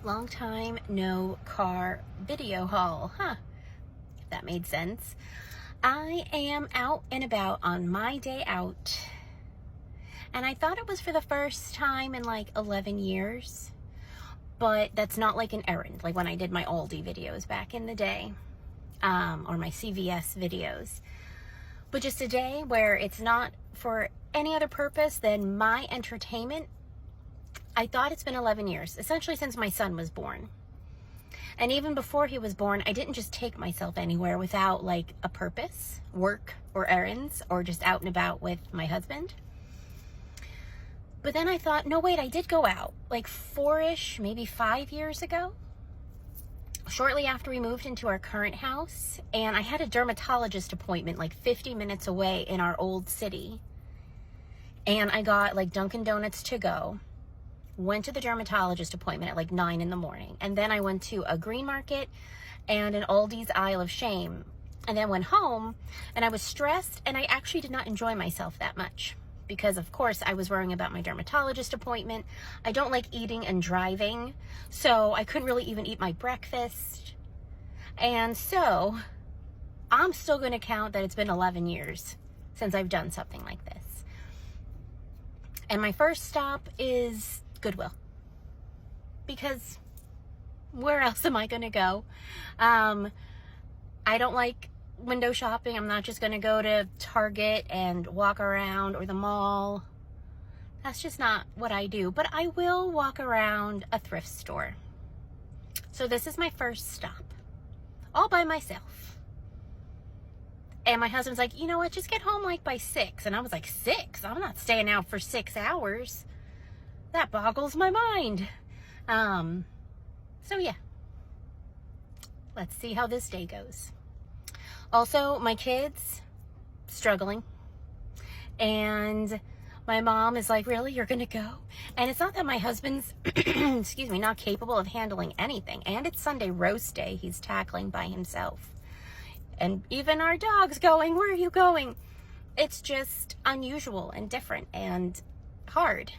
Long time no car video haul, huh? If that made sense. I am out and about on my day out, and I thought it was for the first time in like 11 years, but that's not like an errand, like when I did my Aldi videos back in the day, or my CVS videos, but just a day where it's not for any other purpose than my entertainment. I thought it's been 11 years, essentially since my son was born. And even before he was born, I didn't just take myself anywhere without like a purpose, work or errands, or just out and about with my husband. But then I thought, no, wait, I did go out like 4-ish, maybe 5 years ago, shortly after we moved into our current house. And I had a dermatologist appointment like 50 minutes away in our old city. And I got like Dunkin' Donuts to go. Went to the dermatologist appointment at like 9 in the morning. And then I went to a Green Market and an Aldi's Isle of Shame. And then went home, and I was stressed, and I actually did not enjoy myself that much. Because of course I was worrying about my dermatologist appointment. I don't like eating and driving, so I couldn't really even eat my breakfast. And so I'm still going to count that it's been 11 years since I've done something like this. And my first stop is Goodwill, because where else am I going to go? I don't like window shopping. I'm not just going to go to Target and walk around, or the mall. That's just not what I do. But I will walk around a thrift store. So this is my first stop, all by myself. And my husband's like, you know what, just get home like by 6. And I was like, 6? I'm not staying out for 6 hours. That boggles my mind. So yeah, let's see how this day goes. Also, my kids struggling, and my mom is like, really, you're gonna go? And it's not that my husband's excuse me, not capable of handling anything, and it's Sunday roast day. He's tackling by himself, and even our dog's going, where are you going? It's just unusual and different and hard.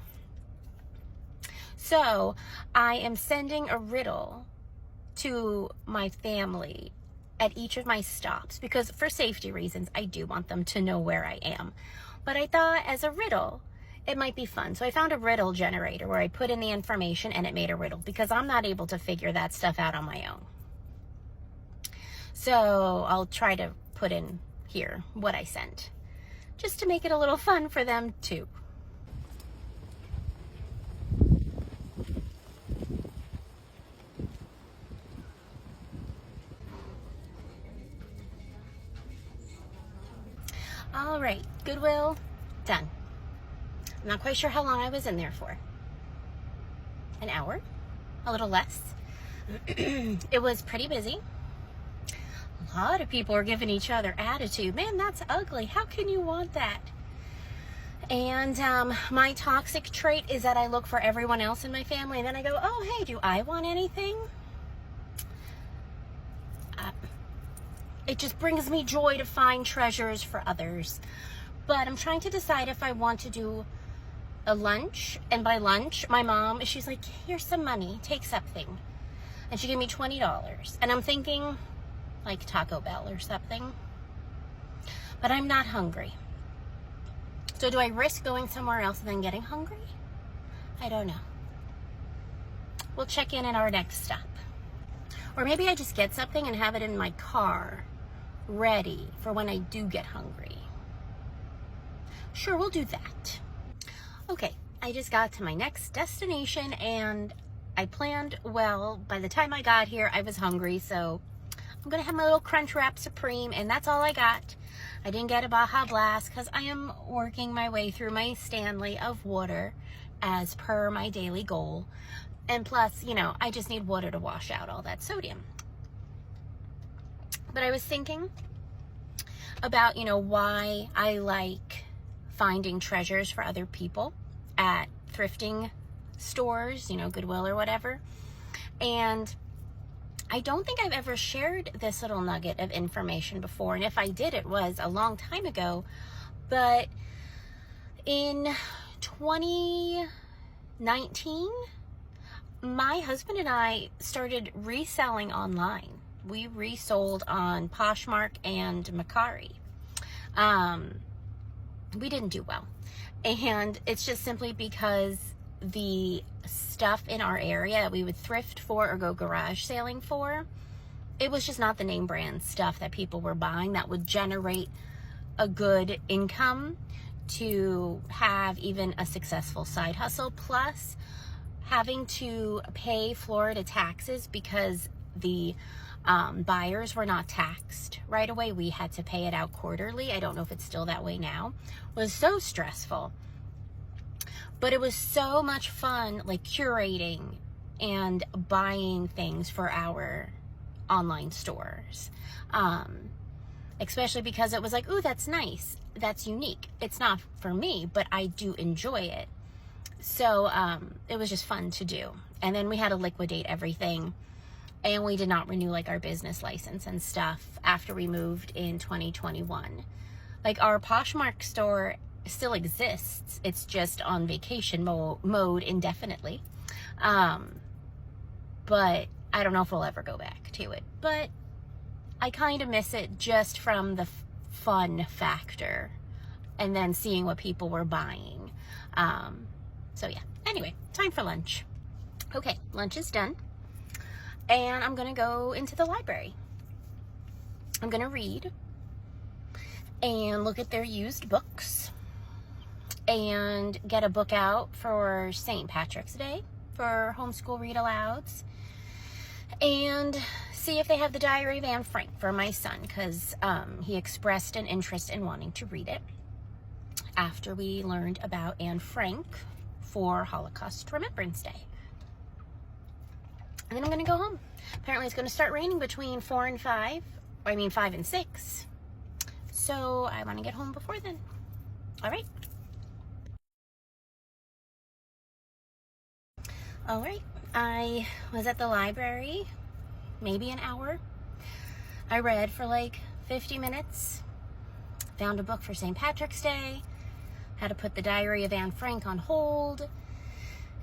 So I am sending a riddle to my family at each of my stops, because for safety reasons, I do want them to know where I am. But I thought as a riddle, it might be fun. So I found a riddle generator where I put in the information and it made a riddle, because I'm not able to figure that stuff out on my own. So I'll try to put in here what I sent, just to make it a little fun for them too. All right, Goodwill, done. I'm not quite sure how long I was in there for. An hour? A little less. It was pretty busy. A lot of people are giving each other attitude. Man, that's ugly. How can you want that? And my toxic trait is that I look for everyone else in my family, and then I go, oh, hey, do I want anything? It just brings me joy to find treasures for others. But I'm trying to decide if I want to do a lunch. And by lunch, my mom, she's like, here's some money, take something. And she gave me $20. And I'm thinking like Taco Bell or something. But I'm not hungry. So do I risk going somewhere else and then getting hungry? I don't know. We'll check in at our next stop. Or maybe I just get something and have it in my car, ready for when I do get hungry. Sure, we'll do that. Okay, I just got to my next destination, and I planned well. By the time I got here, I was hungry, so I'm gonna have my little Crunchwrap Supreme, and that's all I got. I didn't get a Baja Blast because I am working my way through my Stanley of water as per my daily goal. And plus, you know, I just need water to wash out all that sodium. But I was thinking about, you know, why I like finding treasures for other people at thrifting stores, you know, Goodwill or whatever. And I don't think I've ever shared this little nugget of information before. And if I did, it was a long time ago. But in 2019, my husband and I started reselling online. We resold on Poshmark and Mercari. We didn't do well. And it's just simply because the stuff in our area that we would thrift for or go garage sailing for, it was just not the name brand stuff that people were buying that would generate a good income to have even a successful side hustle, plus having to pay Florida taxes because the buyers were not taxed right away. We had to pay it out quarterly. I don't know if it's still that way now. It was so stressful. But it was so much fun, like curating and buying things for our online stores. Especially because it was like, ooh, that's nice. That's unique. It's not for me, but I do enjoy it. So it was just fun to do. And then we had to liquidate everything. And we did not renew like our business license and stuff after we moved in 2021. Like our Poshmark store still exists. It's just on vacation mode indefinitely. But I don't know if we'll ever go back to it. But I kind of miss it just from the fun factor and then seeing what people were buying. So yeah, anyway, time for lunch. Okay, lunch is done. And I'm going to go into the library. I'm going to read and look at their used books and get a book out for St. Patrick's Day for homeschool read alouds, and see if they have the Diary of Anne Frank for my son, because he expressed an interest in wanting to read it after we learned about Anne Frank for Holocaust Remembrance Day. And then I'm going to go home. Apparently it's going to start raining between 5 and 6. So I want to get home before then. All right. All right. I was at the library maybe an hour. I read for like 50 minutes. Found a book for St. Patrick's Day. Had to put the Diary of Anne Frank on hold.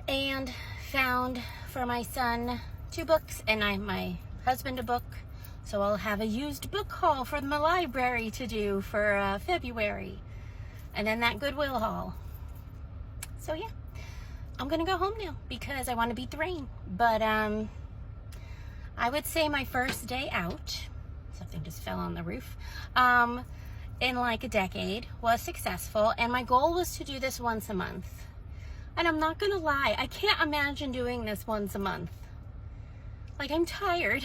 And found for my son 2 books, and my husband a book. So I'll have a used book haul for the library to do for February. And then that Goodwill haul. So yeah, I'm going to go home now because I want to beat the rain. But I would say my first day out, something just fell on the roof, in like a decade was successful. And my goal was to do this once a month. And I'm not going to lie, I can't imagine doing this once a month. Like, I'm tired.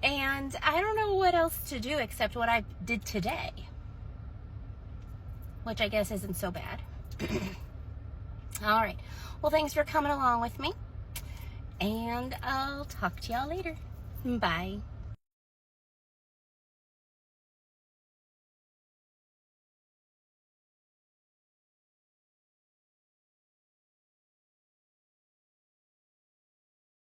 And I don't know what else to do except what I did today. Which I guess isn't so bad. All right. Well, thanks for coming along with me. And I'll talk to y'all later. Bye.